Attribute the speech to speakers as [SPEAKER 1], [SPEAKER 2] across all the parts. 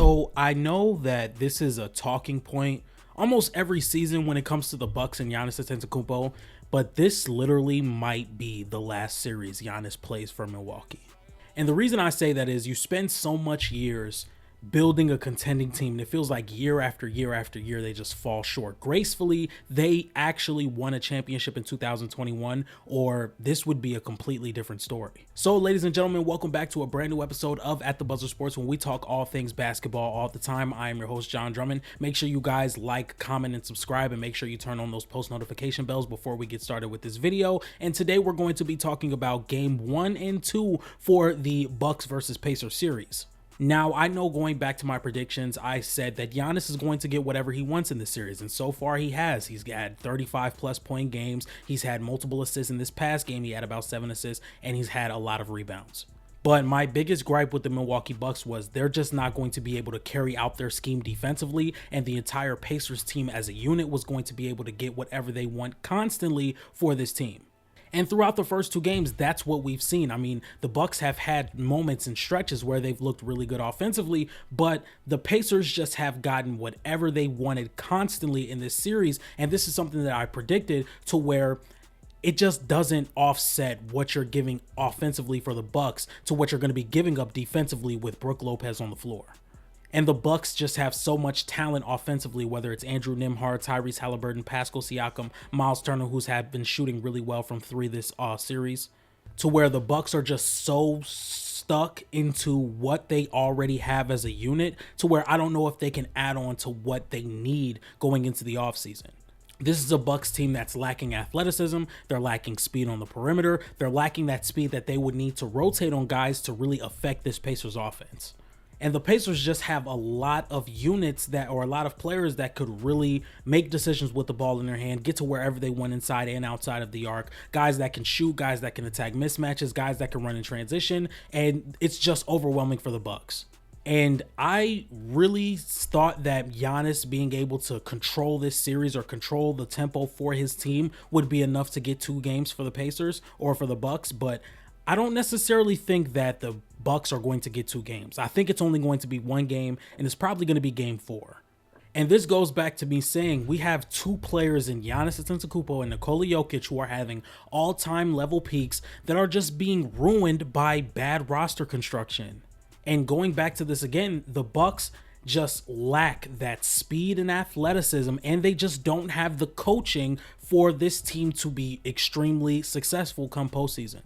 [SPEAKER 1] So I know that this is a talking point almost every season when it comes to the Bucks and Giannis Atetokounmpo, but this literally might be the last series Giannis plays for Milwaukee. And the reason I say that is you spend so much years building a contending team, and it feels like year after year after year they just fall short. Gracefully, they actually won a championship in 2021, or this would be a completely different story. So ladies and gentlemen, welcome back to a brand new episode of At the Buzzer Sports, when we talk all things basketball all the time. I am your host, John Drummond. Make sure you guys like, comment, and subscribe, and make sure you turn on those post notification bells before we get started with this video. And today we're going to be talking about game 1 and 2 for the Bucks versus Pacers series. Now, I know going back to my predictions, I said that Giannis is going to get whatever he wants in this series, and so far he has. He's had 35-plus point games, he's had multiple assists in this past game, he had about 7 assists, and he's had a lot of rebounds. But my biggest gripe with the Milwaukee Bucks was they're just not going to be able to carry out their scheme defensively, and the entire Pacers team as a unit was going to be able to get whatever they want constantly for this team. And throughout the first 2 games, that's what we've seen. I mean, the Bucks have had moments and stretches where they've looked really good offensively, but the Pacers just have gotten whatever they wanted constantly in this series. And this is something that I predicted, to where it just doesn't offset what you're giving offensively for the Bucks to what you're going to be giving up defensively with Brook Lopez on the floor. And the Bucks just have so much talent offensively, whether it's Andrew Nembhard, Tyrese Halliburton, Pascal Siakam, Miles Turner, who's been shooting really well from 3 this series, to where the Bucks are just so stuck into what they already have as a unit, to where I don't know if they can add on to what they need going into the offseason. This is a Bucks team that's lacking athleticism, they're lacking speed on the perimeter, they're lacking that speed that they would need to rotate on guys to really affect this Pacers offense. And the Pacers just have a lot of units or a lot of players that could really make decisions with the ball in their hand, get to wherever they want inside and outside of the arc. Guys that can shoot, guys that can attack mismatches, guys that can run in transition, and it's just overwhelming for the Bucks. And I really thought that Giannis being able to control this series or control the tempo for his team would be enough to get 2 games for the Pacers or for the Bucks, but I don't necessarily think that the Bucks are going to get 2 games. I think it's only going to be 1 game, and it's probably going to be game 4. And this goes back to me saying we have 2 players in Giannis Atetokounmpo and Nikola Jokic who are having all-time level peaks that are just being ruined by bad roster construction. And going back to this again, the Bucks just lack that speed and athleticism, and they just don't have the coaching for this team to be extremely successful come postseason.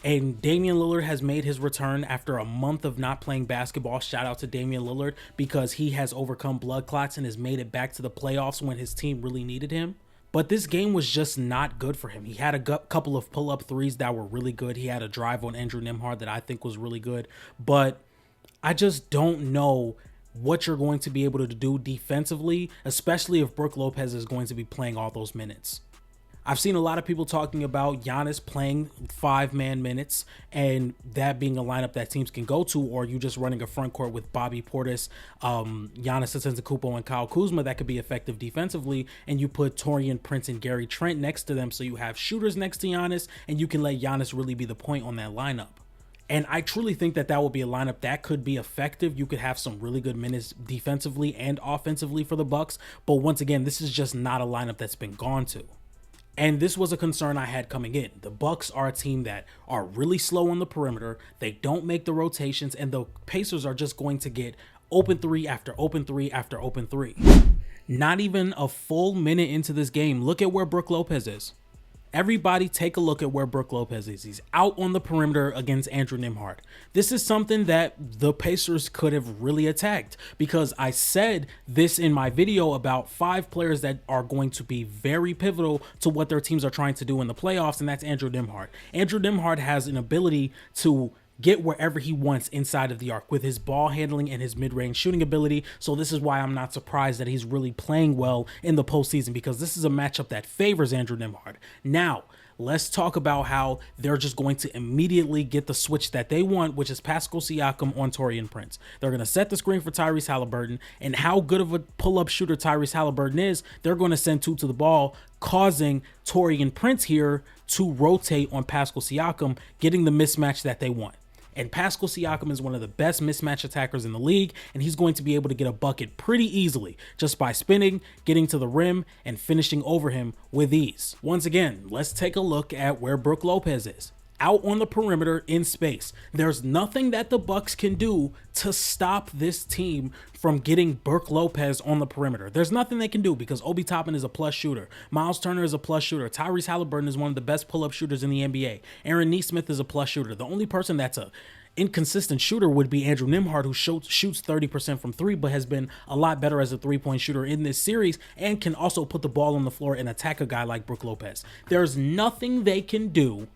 [SPEAKER 1] And Damian Lillard has made his return after a month of not playing basketball. Shout out to Damian Lillard, because he has overcome blood clots and has made it back to the playoffs when his team really needed him. But this game was just not good for him. He had a couple of pull-up threes that were really good. He had a drive on Andrew Nembhard that I think was really good. But I just don't know what you're going to be able to do defensively, especially if Brook Lopez is going to be playing all those minutes. I've seen a lot of people talking about Giannis playing 5-man minutes and that being a lineup that teams can go to, or you just running a front court with Bobby Portis, Giannis Atetokounmpo, and Kyle Kuzma that could be effective defensively, and you put Taurean Prince and Gary Trent next to them, so you have shooters next to Giannis, and you can let Giannis really be the point on that lineup. And I truly think that would be a lineup that could be effective. You could have some really good minutes defensively and offensively for the Bucks, but once again, this is just not a lineup that's been gone to. And this was a concern I had coming in. The Bucks are a team that are really slow on the perimeter. They don't make the rotations, and the Pacers are just going to get open 3 after open 3 after open 3. Not even a full minute into this game, look at where Brook Lopez is. Everybody take a look at where Brook Lopez is. He's out on the perimeter against Andrew Nembhard. This is something that the Pacers could have really attacked, because I said this in my video about 5 players that are going to be very pivotal to what their teams are trying to do in the playoffs, and that's Andrew Nembhard. Andrew Nembhard has an ability to get wherever he wants inside of the arc with his ball handling and his mid-range shooting ability. So this is why I'm not surprised that he's really playing well in the postseason, because this is a matchup that favors Andrew Nembhard. Now, let's talk about how they're just going to immediately get the switch that they want, which is Pascal Siakam on Taurean Prince. They're going to set the screen for Tyrese Halliburton, and how good of a pull-up shooter Tyrese Halliburton is, they're going to send 2 to the ball, causing Taurean Prince here to rotate on Pascal Siakam, getting the mismatch that they want. And Pascal Siakam is one of the best mismatch attackers in the league, and he's going to be able to get a bucket pretty easily just by spinning, getting to the rim, and finishing over him with ease. Once again, let's take a look at where Brook Lopez is. Out on the perimeter in space. There's nothing that the Bucks can do to stop this team from getting Brook Lopez on the perimeter. There's nothing they can do because Obi Toppin is a plus shooter. Miles Turner is a plus shooter. Tyrese Halliburton is one of the best pull-up shooters in the NBA. Aaron Nesmith is a plus shooter. The only person that's a inconsistent shooter would be Andrew Nembhard, who shoots 30% from three, but has been a lot better as a three-point shooter in this series and can also put the ball on the floor and attack a guy like Brook Lopez. There's nothing they can do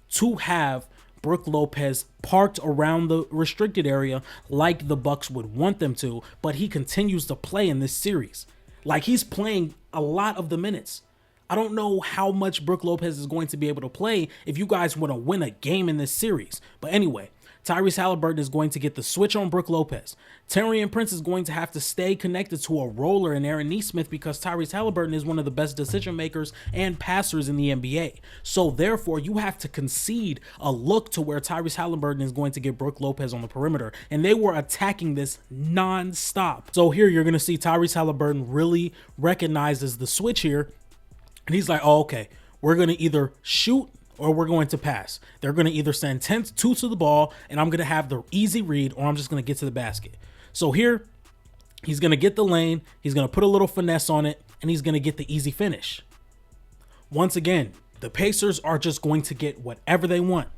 [SPEAKER 1] to have Brook Lopez parked around the restricted area like the Bucks would want them to, but he continues to play in this series. Like, he's playing a lot of the minutes. I don't know how much Brook Lopez is going to be able to play if you guys want to win a game in this series. But anyway, Tyrese Halliburton is going to get the switch on Brook Lopez. Taurean Prince is going to have to stay connected to a roller in Aaron Nesmith because Tyrese Halliburton is one of the best decision makers and passers in the NBA. So therefore, you have to concede a look to where Tyrese Halliburton is going to get Brook Lopez on the perimeter. And they were attacking this non-stop. So here you're going to see Tyrese Halliburton really recognizes the switch here. And he's like, oh, okay, we're going to either shoot or we're going to pass. They're going to either send 2 to the ball, and I'm going to have the easy read, or I'm just going to get to the basket. So here, he's going to get the lane, he's going to put a little finesse on it, and he's going to get the easy finish. Once again, the Pacers are just going to get whatever they want.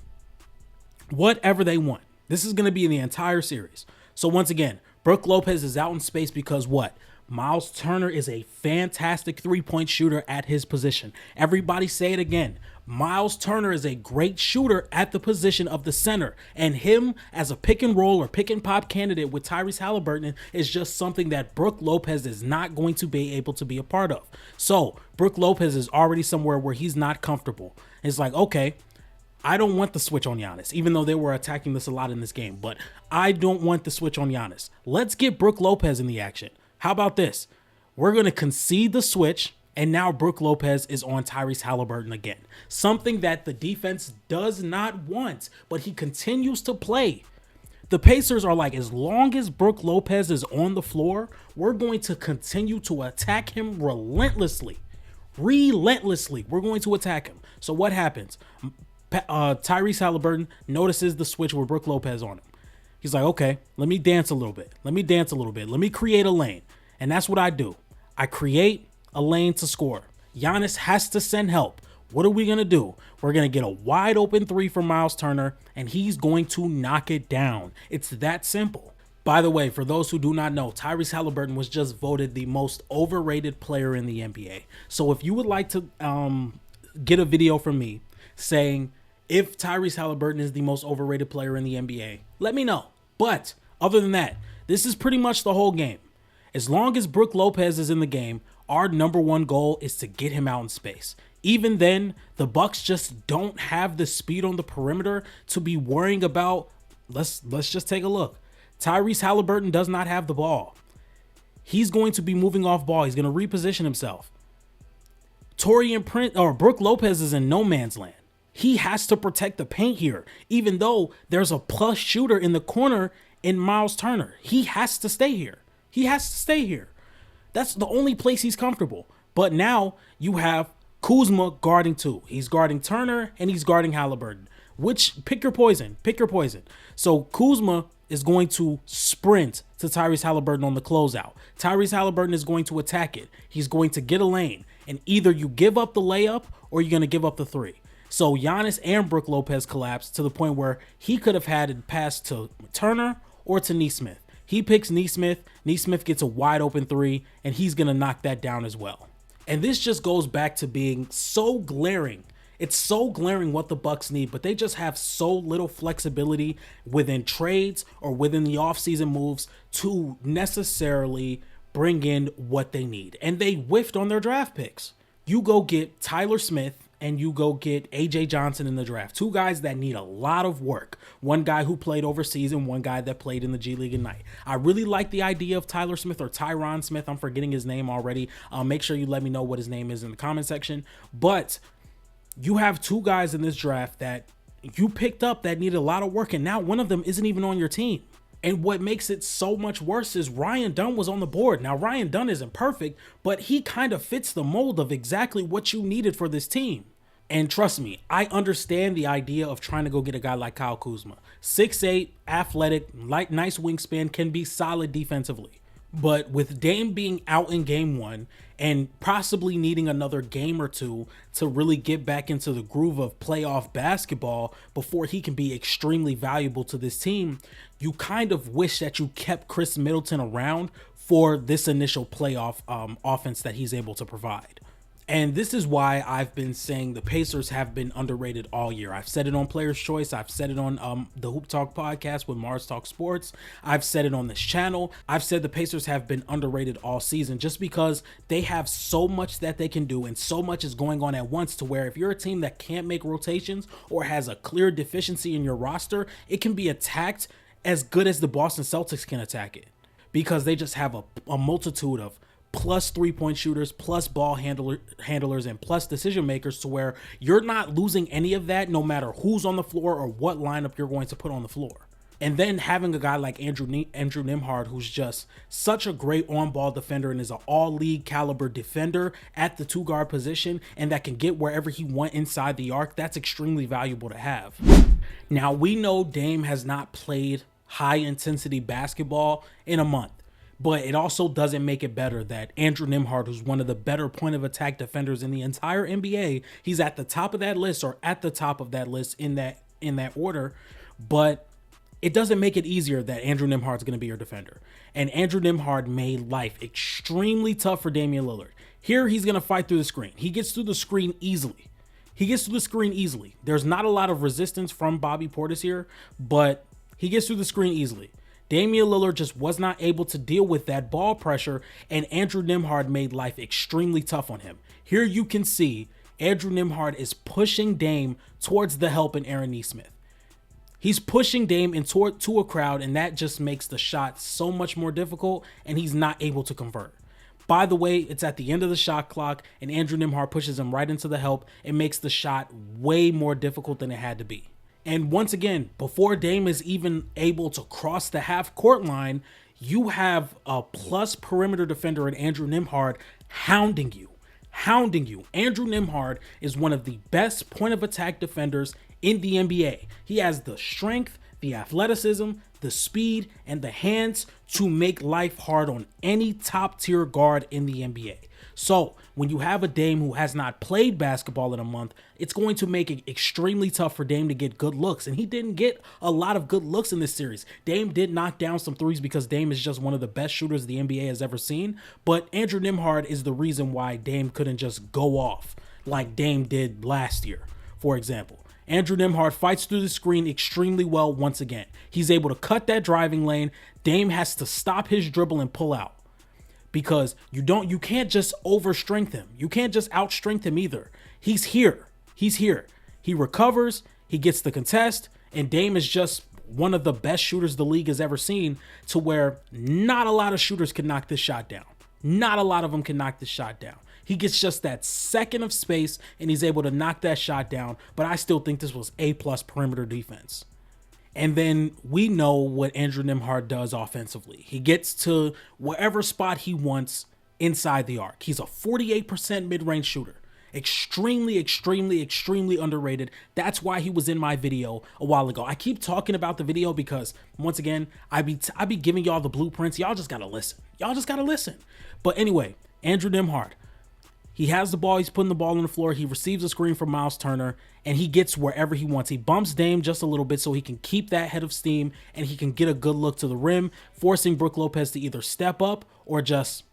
[SPEAKER 1] Whatever they want. This is going to be in the entire series. So once again, Brook Lopez is out in space because what? Miles Turner is a fantastic three-point shooter at his position. Everybody say it again. Miles Turner is a great shooter at the position of the center, and him as a pick and roll or pick and pop candidate with Tyrese Halliburton is just something that Brook Lopez is not going to be able to be a part of. So Brook Lopez is already somewhere where he's not comfortable. It's like, okay, I don't want the switch on Giannis, even though they were attacking this a lot in this game, but I don't want the switch on Giannis. Let's get Brook Lopez in the action. How about this? We're going to concede the switch, and now Brook Lopez is on Tyrese Halliburton again. Something that the defense does not want, but he continues to play. The Pacers are like, as long as Brook Lopez is on the floor, we're going to continue to attack him relentlessly. Relentlessly, we're going to attack him. So what happens? Tyrese Halliburton notices the switch with Brook Lopez on him. He's like, okay, let me dance a little bit. Let me create a lane. And that's what I do. I create a lane to score. Giannis has to send help. What are we going to do? We're going to get a wide open 3 from Miles Turner, and he's going to knock it down. It's that simple. By the way, for those who do not know, Tyrese Halliburton was just voted the most overrated player in the NBA. So if you would like to get a video from me saying if Tyrese Halliburton is the most overrated player in the NBA, let me know. But other than that, this is pretty much the whole game. As long as Brook Lopez is in the game, our number one goal is to get him out in space. Even then, the Bucks just don't have the speed on the perimeter to be worrying about. Let's just take a look. Tyrese Halliburton does not have the ball. He's going to be moving off ball. He's going to reposition himself. Taurean Prince or Brook Lopez is in no man's land. He has to protect the paint here, even though there's a plus shooter in the corner in Miles Turner. He has to stay here. He has to stay here. That's the only place he's comfortable. But now you have Kuzma guarding 2. He's guarding Turner and he's guarding Halliburton. Pick your poison. Pick your poison. So Kuzma is going to sprint to Tyrese Halliburton on the closeout. Tyrese Halliburton is going to attack it. He's going to get a lane. And either you give up the layup or you're going to give up the 3. So Giannis and Brook Lopez collapsed to the point where he could have had it pass to Turner or to Nesmith. He picks Nesmith. Nesmith gets a wide open 3, and he's going to knock that down as well. And this just goes back to being so glaring. It's so glaring what the Bucks need, but they just have so little flexibility within trades or within the offseason moves to necessarily bring in what they need. And they whiffed on their draft picks. You go get Tyler Smith and you go get AJ Johnson in the draft. 2 guys that need a lot of work. One guy who played overseas and one guy that played in the G League Ignite. I really like the idea of Tyler Smith or Tyron Smith. I'm forgetting his name already. Make sure you let me know what his name is in the comment section. But you have 2 guys in this draft that you picked up that needed a lot of work, and now one of them isn't even on your team. And what makes it so much worse is Ryan Dunn was on the board. Now, Ryan Dunn isn't perfect, but he kind of fits the mold of exactly what you needed for this team. And trust me, I understand the idea of trying to go get a guy like Kyle Kuzma. 6'8", athletic, light, nice wingspan, can be solid defensively. But with Dame being out in game one and possibly needing another game or two to really get back into the groove of playoff basketball before he can be extremely valuable to this team, you kind of wish that you kept Chris Middleton around for this initial playoff offense that he's able to provide. And this is why I've been saying the Pacers have been underrated all year. I've said it on Player's Choice. I've said it on the Hoop Talk podcast with Mars Talk Sports. I've said it on this channel. I've said the Pacers have been underrated all season just because they have so much that they can do and so much is going on at once to where if you're a team that can't make rotations or has a clear deficiency in your roster, it can be attacked as good as the Boston Celtics can attack it because they just have a multitude of plus 3-point shooters, plus ball handlers, and plus decision makers to where you're not losing any of that no matter who's on the floor or what lineup you're going to put on the floor. And then having a guy like Andrew Nembhard, who's just such a great on-ball defender and is an all-league caliber defender at the two-guard position and that can get wherever he wants inside the arc, that's extremely valuable to have. Now, we know Dame has not played high-intensity basketball in a month. But it also doesn't make it better that Andrew Nembhard, who's one of the better point of attack defenders in the entire NBA, he's at the top of that list or at the top of that list in that order. But it doesn't make it easier that Andrew Nembhard's going to be your defender. And Andrew Nembhard made life extremely tough for Damian Lillard. Here he's going to fight through the screen. He gets through the screen easily. There's not a lot of resistance from Bobby Portis here, but he gets through the screen easily. Damian Lillard just was not able to deal with that ball pressure, and Andrew Nembhard made life extremely tough on him. Here you can see Andrew Nembhard is pushing Dame towards the help in Aaron Nesmith. He's pushing Dame into a crowd, and that just makes the shot so much more difficult, and he's not able to convert. By the way, it's at the end of the shot clock, and Andrew Nembhard pushes him right into the help. It makes the shot way more difficult than it had to be. And once again, before Dame is even able to cross the half-court line, you have a plus perimeter defender in Andrew Nembhard hounding you. Andrew Nembhard is one of the best point-of-attack defenders in the NBA. He has the strength, the athleticism, the speed, and the hands to make life hard on any top-tier guard in the NBA. So when you have a Dame who has not played basketball in a month, it's going to make it extremely tough for Dame to get good looks. And he didn't get a lot of good looks in this series. Dame did knock down some threes because Dame is just one of the best shooters the NBA has ever seen. But Andrew Nembhard is the reason why Dame couldn't just go off like Dame did last year, for example. Andrew Nembhard fights through the screen extremely well once again. He's able to cut that driving lane. Dame has to stop his dribble and pull out. Because you can't just overstrength him. You can't just outstrength him either. He's here. He recovers, he gets the contest, and Dame is just one of the best shooters the league has ever seen to where not a lot of shooters can knock this shot down. Not a lot of them can knock this shot down. He gets just that second of space and he's able to knock that shot down, but I still think this was A+ perimeter defense. And then we know what Andrew Nembhard does offensively. He gets to whatever spot he wants inside the arc. He's a 48% mid-range shooter. Extremely underrated. That's why he was in my video a while ago. I keep talking about the video because, once again, I be giving y'all the blueprints. Y'all just gotta listen. But anyway, Andrew Nembhard. He has the ball. He's putting the ball on the floor. He receives a screen from Miles Turner, and he gets wherever he wants. He bumps Dame just a little bit so he can keep that head of steam, and he can get a good look to the rim, forcing Brook Lopez to either step up or just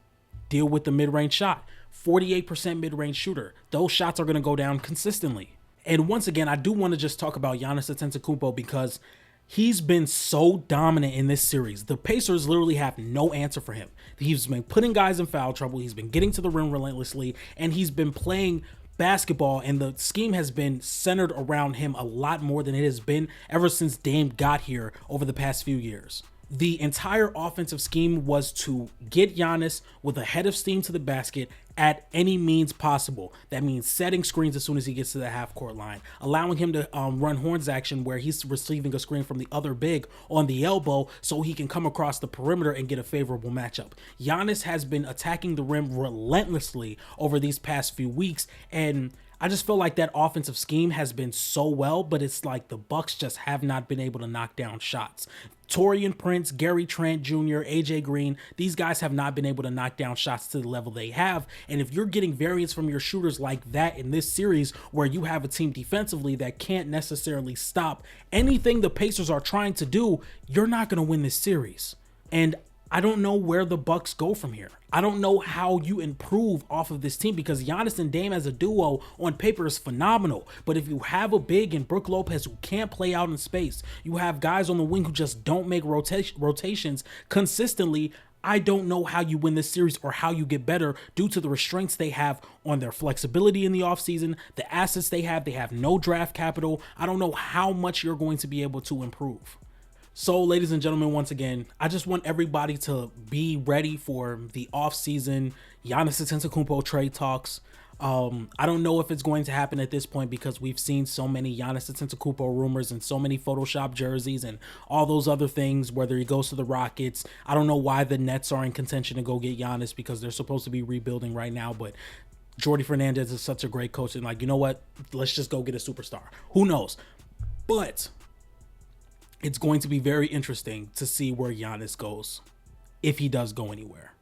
[SPEAKER 1] deal with the mid-range shot. 48% mid-range shooter. Those shots are going to go down consistently. And once again, I do want to just talk about Giannis Atetokounmpo because he's been so dominant in this series. The Pacers literally have no answer for him. He's been putting guys in foul trouble. He's been getting to the rim relentlessly, and he's been playing basketball, and the scheme has been centered around him a lot more than it has been ever since Dame got here over the past few years. The entire offensive scheme was to get Giannis with a head of steam to the basket at any means possible. That means setting screens as soon as he gets to the half court line, allowing him to run horns action where he's receiving a screen from the other big on the elbow so he can come across the perimeter and get a favorable matchup. Giannis has been attacking the rim relentlessly over these past few weeks, and I just feel like that offensive scheme has been so well, but it's like the Bucks just have not been able to knock down shots. Taurean Prince, Gary Trent Jr., AJ Green, these guys have not been able to knock down shots to the level they have. And if you're getting variance from your shooters like that in this series, where you have a team defensively that can't necessarily stop anything the Pacers are trying to do, you're not going to win this series. And I don't know where the Bucks go from here. I don't know how you improve off of this team, because Giannis and Dame as a duo on paper is phenomenal. But if you have a big in Brook Lopez who can't play out in space, you have guys on the wing who just don't make rotations consistently, I don't know how you win this series or how you get better due to the restraints they have on their flexibility in the offseason, the assets they have no draft capital. I don't know how much you're going to be able to improve. So, ladies and gentlemen, once again, I just want everybody to be ready for the offseason Giannis Atetokounmpo trade talks. I don't know if it's going to happen at this point, because we've seen so many Giannis Atetokounmpo rumors and so many Photoshop jerseys and all those other things, whether he goes to the Rockets. I don't know why the Nets are in contention to go get Giannis, because they're supposed to be rebuilding right now, but Jordi Fernandez is such a great coach, and like, you know what? Let's just go get a superstar. Who knows? But it's going to be very interesting to see where Giannis goes, if he does go anywhere.